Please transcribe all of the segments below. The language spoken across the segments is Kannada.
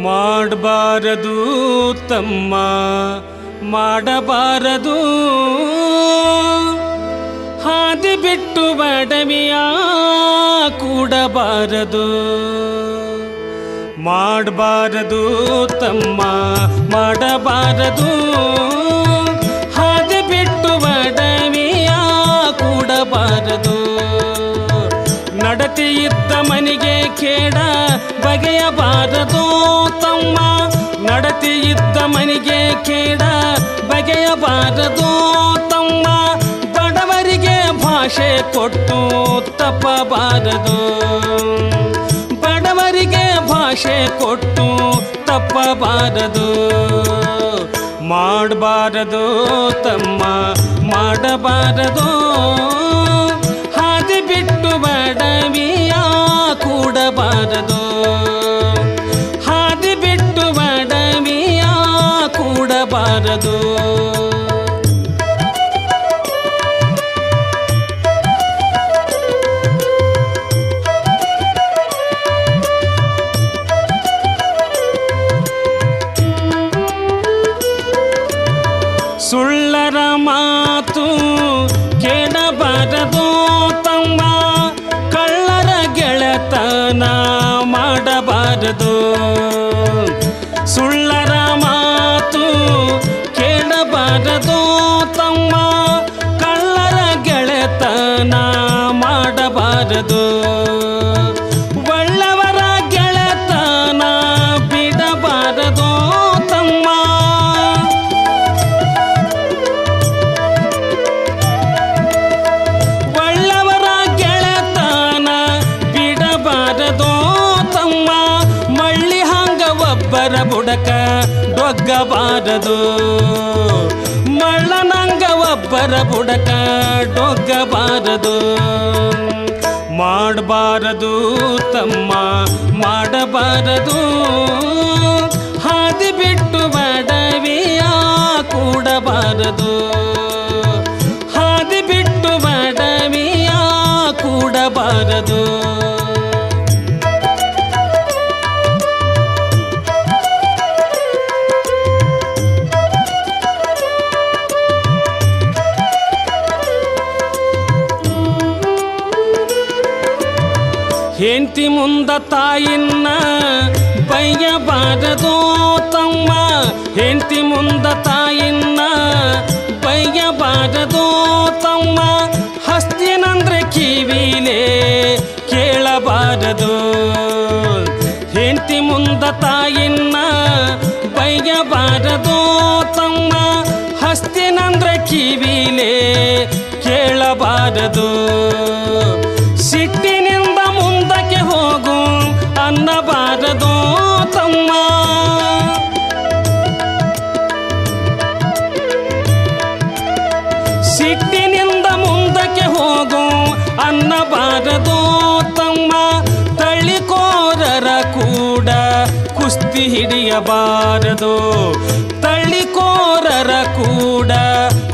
ಮಾಡಬಾರದು ತಮ್ಮ ಮಾಡಬಾರದು, ಹಾದಿ ಬಿಟ್ಟು ಬಡವಿಯ ಕೂಡಬಾರದು. ಮಾಡಬಾರದು ತಮ್ಮ ಮಾಡಬಾರದು, ಹಾದಿ ಬಿಟ್ಟು ಬಡವಿಯ ಕೂಡಬಾರದು. ನಡತೆ ಇದ್ದ ಮನೆಗೆ ಕೇಡ ಬಗೆಯಬಾರದು ತಮ್ಮ, ನಡತೆ ಇದ್ದ ಮನೆಗೆ ಕೇಡ ಬಗೆಯಬಾರದು ತಮ್ಮ. ಬಡವರಿಗೆ ಭಾಷೆ ಕೊಟ್ಟು ತಪ್ಪಬಾರದು, ಬಡವರಿಗೆ ಭಾಷೆ ಕೊಟ್ಟು ತಪ್ಪಬಾರದು. ಮಾಡಬಾರದು ತಮ್ಮ ಮಾಡಬಾರದು, ಹಾದಿ ಬಿಟ್ಟು ಬಡವಿಯ ಕೂಡಬಾರದು, ಹಾದಿ ಬಿಟ್ಟು ಬಡವಿಯ ಕೂಡಬಾರದು. ಸುಳ್ಳರ ಮಾತು ಕೇಳಬಾರದು ತಮ್ಮ, ಕಳ್ಳರ ಗೆಳೆತನ ಮಾಡಬಾರದು. ಸುಳ್ಳರ ಮಾತು ಕೇಳಬಾರದು ತಮ್ಮ, ಕಳ್ಳರ ಗೆಳೆತನ ಮಾಡಬಾರದು. ಒಳ್ಳೆಯವರ ಗೆಳೆತನ ಬಿಡಬಾರದು ತಮ್ಮ, ಒಳ್ಳೆಯವರ ಗೆಳೆತನ ಬಿಡಬಾರದು ತಮ್ಮ. ಮಳ್ಳಿ ಹಂಗ ಒಬ್ಬರ ಬುಡಕ ಡೊಗ್ಗಬಾರದು, ಮಳ್ಳನಂಗ ಒಬ್ಬರ ಬುಡಕ ಡೊಗ್ಗಬಾರದು. ಮಾಡಬಾರದು ತಮ್ಮ ಮಾಡಬಾರದು, ಹಾದಿ ಬಿಟ್ಟು ಬಡವಿಯ ಕೂಡಬಾರದು, ಹಾದಿ ಬಿಟ್ಟು ಬಡವಿಯ ಕೂಡಬಾರದು. ಹೆಂಡತಿ ಮುಂದ ತಾಯಿನ್ನ ಬೈಯಬಾರದು ತಮ್ಮ, ಹೆಂಡತಿ ಮುಂದ ತಾಯಿನ್ನ ಬೈಯಬಾರದು ತಮ್ಮ. ಹಸ್ತಿನಂದ್ರೆ ಕಿವಿಲೇ ಕೇಳಬಾರದು, ಹೆಂಡತಿ ಮುಂದ ತಾಯಿನ್ನ ಬೈಯಬಾರದು ತಮ್ಮ. ಹಸ್ತಿನಂದ್ರೆ ಕಿವಿಲೇ ಕೇಳಬಾರದು. ಸಿಟ್ಟಿನಿಂದ ಮುಂದಕ್ಕೆ ಹೋಗು ಅನ್ನಬಾರದು ತಮ್ಮ, ಸಿಟ್ಟಿನಿಂದ ಮುಂದಕ್ಕೆ ಹೋಗು ಅನ್ನಬಾರದು ತಮ್ಮ. ತಳ್ಳಿಕೋರರ ಕೂಡ ಕುಸ್ತಿ ಹಿಡಿಯಬಾರದು, ತಳ್ಳಿಕೋರರ ಕೂಡ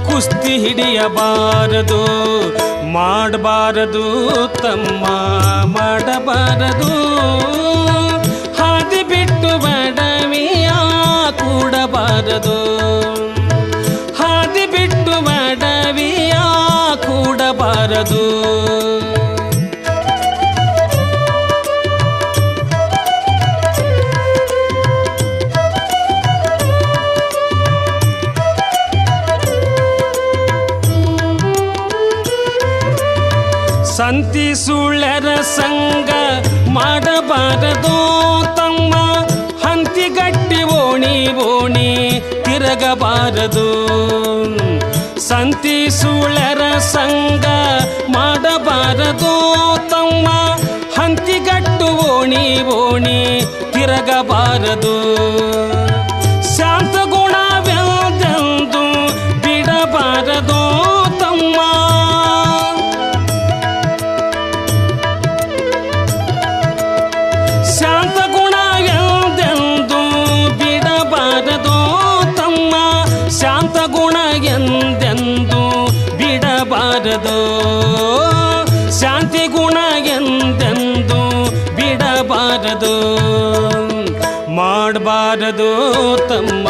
ಕುಸ್ತಿ ಹಿಡಿಯಬಾರದು. ಮಾಡಬಾರದು ತಮ್ಮ ಮಾಡಬಾರದು, ಹಾದಿ ಬಿಟ್ಟು ಬಡವಿಯ ಕೂಡಬಾರದು, ಹಾದಿ ಬಿಟ್ಟು ಬಡವಿಯ ಕೂಡಬಾರದು. ಸಂತಿ ಸುಳ್ಳರ ಸಂಗ ಮಾಡಬಾರದು ತಮ್ಮ, ಹಂತಿಗಟ್ಟಿ ಓಣಿ ಓಣಿ ತಿರಗಬಾರದು. ಸಂತಿ ಸುಳ್ಳರ ಸಂಗ ಮಾಡಬಾರದು ತಮ್ಮ, ಹಂತಿಗಟ್ಟು ಓಣಿ ಓಣಿ ತಿರಗಬಾರದು. ಶಾಂತ ಗುಣವೆಂದೆಂದು ಬಿಡಬಾರದು ತಮ್ಮ, ಶಾಂತ ಗುಣ ಎಂದೆಂದು ಬಿಡಬಾರದು ತಮ್ಮ, ಶಾಂತ ಗುಣ ಎಂದೆಂದು ಬಿಡಬಾರದು. ಶಾಂತಿ ಗುಣ ಎಂದೆಂದು ಬಿಡಬಾರದು. ಮಾಡಬಾರದು ತಮ್ಮ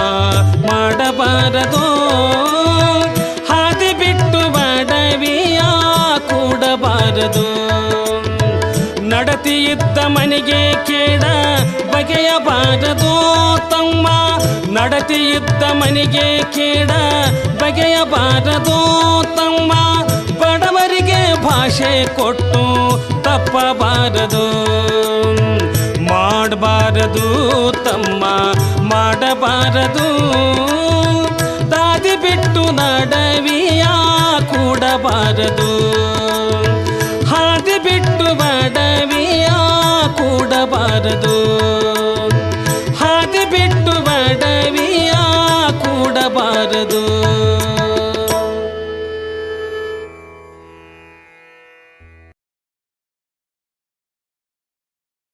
ಮಾಡಬಾರದು, ಹಾದಿ ಬಿಟ್ಟು ಬಡವಿಯ ಕೂಡಬಾರದು. ನಡತಿಯಿದ್ದ ಮನೆಗೆ ಕೇಡ ಬಗೆಯಬಾರದು ತಮ್ಮ, ನಡತಿಯಿದ್ದ ಮನೆಗೆ ಕೇಡ ಬಗೆಯಬಾರದು ತಮ್ಮ. ಬಡವರಿಗೆ ಭಾಷೆ ಕೊಟ್ಟು ತಪ್ಪಬಾರದು, ಮಾಡಬಾರದು ತಮ್ಮ ಮಾಡಬಾರದು, ದಾದಿ ಬಿಟ್ಟು ನಡವಿಯ ಕೂಡಬಾರದು, ಹಾದಿ ಬಿಟ್ಟು ಬಡವಿಯ ಕೂಡಬಾರದು, ಹಾದಿ ಬಿಟ್ಟು ಬಡವಿಯ ಕೂಡಬಾರದು.